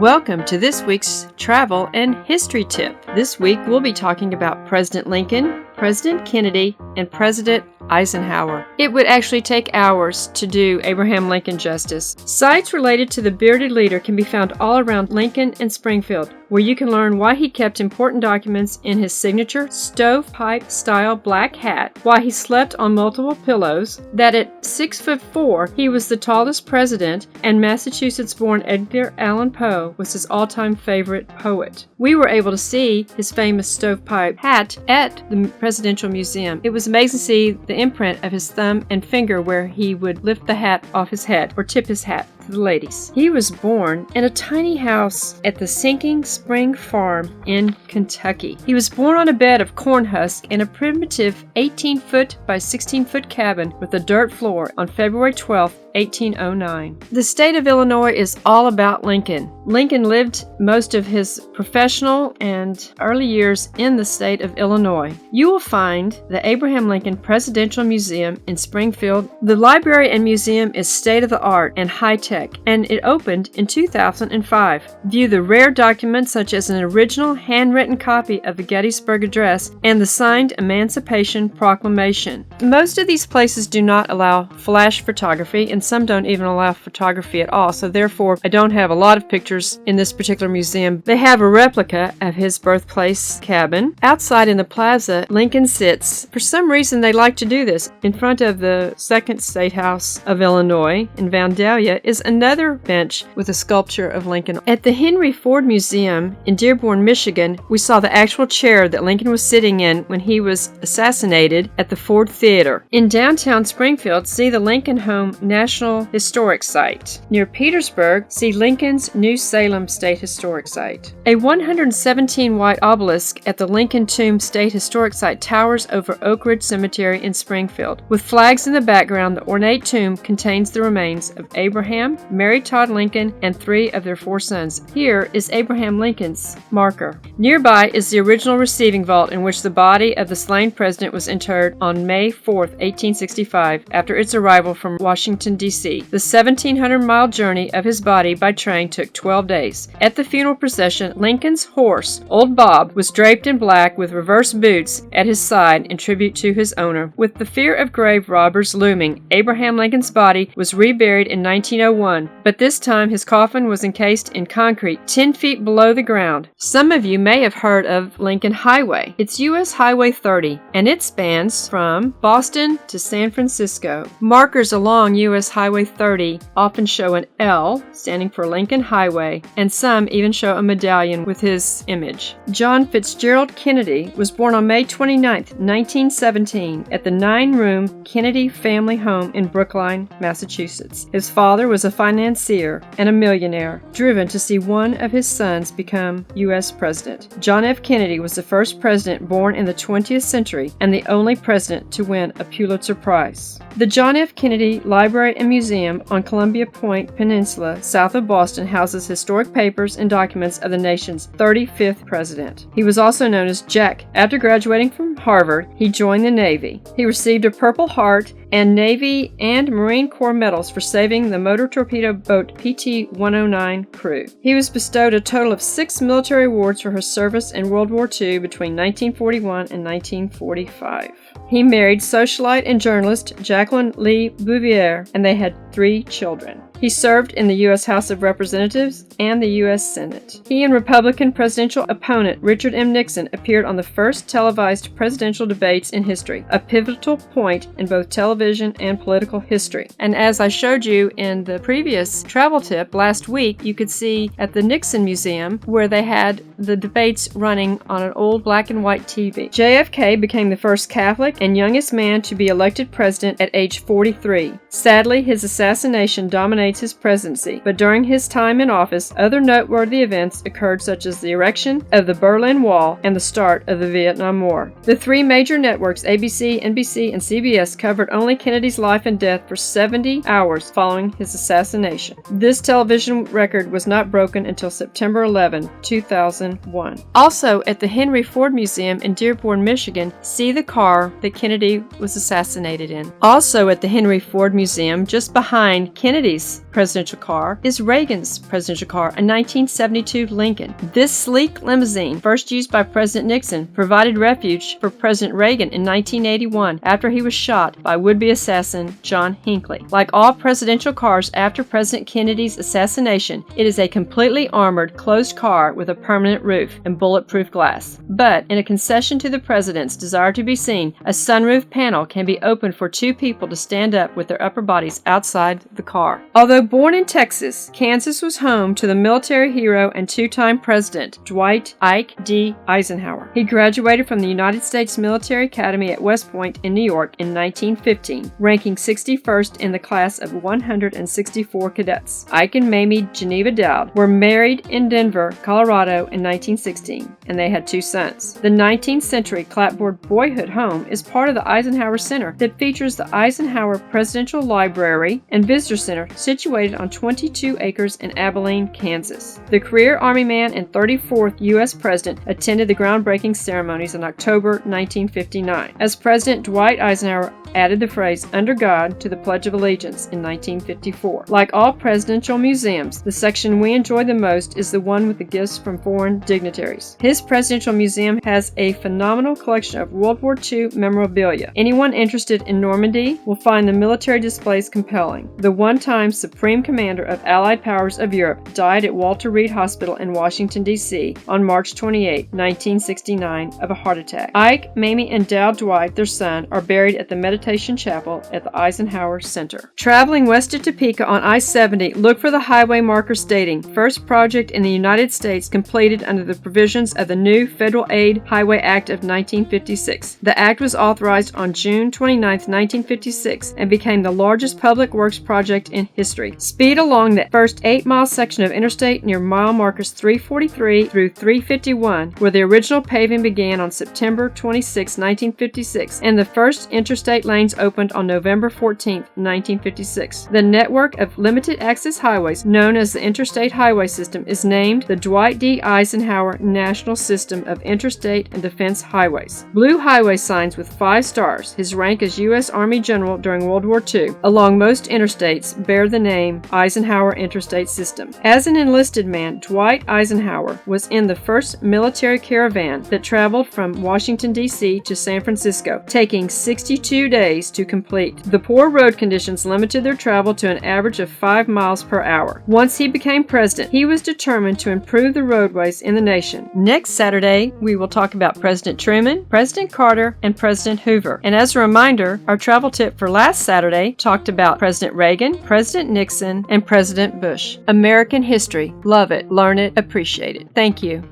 Welcome to this week's Travel and History Tip. This week we'll be talking about President Lincoln, President Kennedy, and President Eisenhower. It would actually take hours to do Abraham Lincoln justice. Sites related to the bearded leader can be found all around Lincoln and Springfield, where you can learn why he kept important documents in his signature stovepipe-style black hat, why he slept on multiple pillows, that at 6'4" he was the tallest president, and Massachusetts-born Edgar Allan Poe was his all-time favorite poet. We were able to see his famous stovepipe hat at the Presidential Museum. It was amazing to see the imprint of his thumb and finger where he would lift the hat off his head or tip his hat to the ladies. He was born in a tiny house at the Sinking Spring Farm in Kentucky. He was born on a bed of corn husk in a primitive 18-foot by 16-foot cabin with a dirt floor on February 12, 1809. The state of Illinois is all about Lincoln. Lincoln lived most of his professional and early years in the state of Illinois. You will find the Abraham Lincoln Presidential Museum in Springfield. The library and museum is state-of-the-art and high-tech, and it opened in 2005. View the rare documents such as an original handwritten copy of the Gettysburg Address and the signed Emancipation Proclamation. Most of these places do not allow flash photography, and some don't even allow photography at all, so therefore I don't have a lot of pictures in this particular museum. They have a replica of his birthplace cabin. Outside in the plaza, Lincoln sits. For some reason they like to do this. In front of the Second State House of Illinois in Vandalia is another bench with a sculpture of Lincoln. At the Henry Ford Museum in Dearborn, Michigan, we saw the actual chair that Lincoln was sitting in when he was assassinated at the Ford Theater. In downtown Springfield, see the Lincoln Home National Historic Site. Near Petersburg, see Lincoln's New Salem State Historic Site. A 117-white obelisk at the Lincoln Tomb State Historic Site towers over Oak Ridge Cemetery in Springfield. With flags in the background, the ornate tomb contains the remains of Abraham, Mary Todd Lincoln, and 3 of their 4 sons. Here is Abraham Lincoln's marker. Nearby is the original receiving vault in which the body of the slain president was interred on May 4, 1865, after its arrival from Washington, D.C. The 1,700-mile journey of his body by train took 12 days. At the funeral procession, Lincoln's horse, Old Bob, was draped in black with reverse boots at his side in tribute to his owner. With the fear of grave robbers looming, Abraham Lincoln's body was reburied in 1901, but this time his coffin was encased in concrete 10 feet below the ground. Some of you may have heard of Lincoln Highway. It's U.S. Highway 30, and it spans from Boston to San Francisco. Markers along U.S. Highway 30 often show an L, standing for Lincoln Highway, and some even show a medallion with his image. John Fitzgerald Kennedy was born on May 29, 1917, at the 9-room Kennedy family home in Brookline, Massachusetts. His father was a financier and a millionaire, driven to see one of his sons become U.S. president. John F. Kennedy was the first president born in the 20th century and the only president to win a Pulitzer Prize. The John F. Kennedy Library and Museum on Columbia Point Peninsula, south of Boston, houses historic papers and documents of the nation's 35th president. He was also known as Jack. After graduating from Harvard, he joined the Navy. He received a Purple Heart and Navy and Marine Corps medals for saving the motor torpedo boat PT-109 crew. He was bestowed a total of 6 military awards for his service in World War II between 1941 and 1945. He married socialite and journalist Jacqueline Lee Bouvier, and they had 3 children. He served in the U.S. House of Representatives and the U.S. Senate. He and Republican presidential opponent Richard M. Nixon appeared on the first televised presidential debates in history, a pivotal point in both television and political history. And as I showed you in the previous travel tip last week, you could see at the Nixon Museum where they had the debates running on an old black and white TV. JFK became the first Catholic and youngest man to be elected president at age 43. Sadly, his assassination dominated his presidency, but during his time in office, other noteworthy events occurred, such as the erection of the Berlin Wall and the start of the Vietnam War. The 3 major networks, ABC, NBC, and CBS, covered only Kennedy's life and death for 70 hours following his assassination. This television record was not broken until September 11, 2001. Also, at the Henry Ford Museum in Dearborn, Michigan, see the car that Kennedy was assassinated in. Also at the Henry Ford Museum, just behind Kennedy's Clinton's presidential car is Reagan's presidential car, a 1972 Lincoln. This sleek limousine, first used by President Nixon, provided refuge for President Reagan in 1981 after he was shot by would-be assassin John Hinckley. Like all presidential cars after President Kennedy's assassination, it is a completely armored, closed car with a permanent roof and bulletproof glass. But, in a concession to the president's desire to be seen, a sunroof panel can be opened for two people to stand up with their upper bodies outside the car. Although born in Texas, Kansas was home to the military hero and two-time president, Dwight Ike D. Eisenhower. He graduated from the United States Military Academy at West Point in New York in 1915, ranking 61st in the class of 164 cadets. Ike and Mamie Geneva Dowd were married in Denver, Colorado in 1916, and they had two sons. The 19th century clapboard boyhood home is part of the Eisenhower Center that features the Eisenhower Presidential Library and Visitor Center situated on 22 acres in Abilene, Kansas. The career Army man and 34th U.S. President attended the groundbreaking ceremonies in October 1959, as President Dwight Eisenhower added the phrase "Under God" to the Pledge of Allegiance in 1954. Like all presidential museums, the section we enjoy the most is the one with the gifts from foreign dignitaries. His presidential museum has a phenomenal collection of World War II memorabilia. Anyone interested in Normandy will find the military displays compelling. The one-time Supreme Commander of Allied Powers of Europe died at Walter Reed Hospital in Washington, D.C. on March 28, 1969, of a heart attack. Ike, Mamie, and Dowd Dwight, their son, are buried at the Meditation Chapel at the Eisenhower Center. Traveling west of Topeka on I-70, look for the highway marker stating, "First project in the United States completed under the provisions of the new Federal Aid Highway Act of 1956. The act was authorized on June 29, 1956, and became the largest public works project in history. Speed along the first 8-mile section of interstate near mile markers 343 through 351, where the original paving began on September 26, 1956, and the first interstate lanes opened on November 14, 1956. The network of limited-access highways, known as the Interstate Highway System, is named the Dwight D. Eisenhower National System of Interstate and Defense Highways. Blue highway signs with 5 stars, his rank as U.S. Army General during World War II, along most interstates bear the name Eisenhower Interstate System. As an enlisted man, Dwight Eisenhower was in the first military caravan that traveled from Washington, D.C. to San Francisco, taking 62 days to complete. The poor road conditions limited their travel to an average of 5 miles per hour. Once he became president, he was determined to improve the roadways in the nation. Next Saturday, we will talk about President Truman, President Carter, and President Hoover. And as a reminder, our travel tip for last Saturday talked about President Reagan, President Nixon, and President Bush. American history. Love it, learn it, appreciate it. Thank you.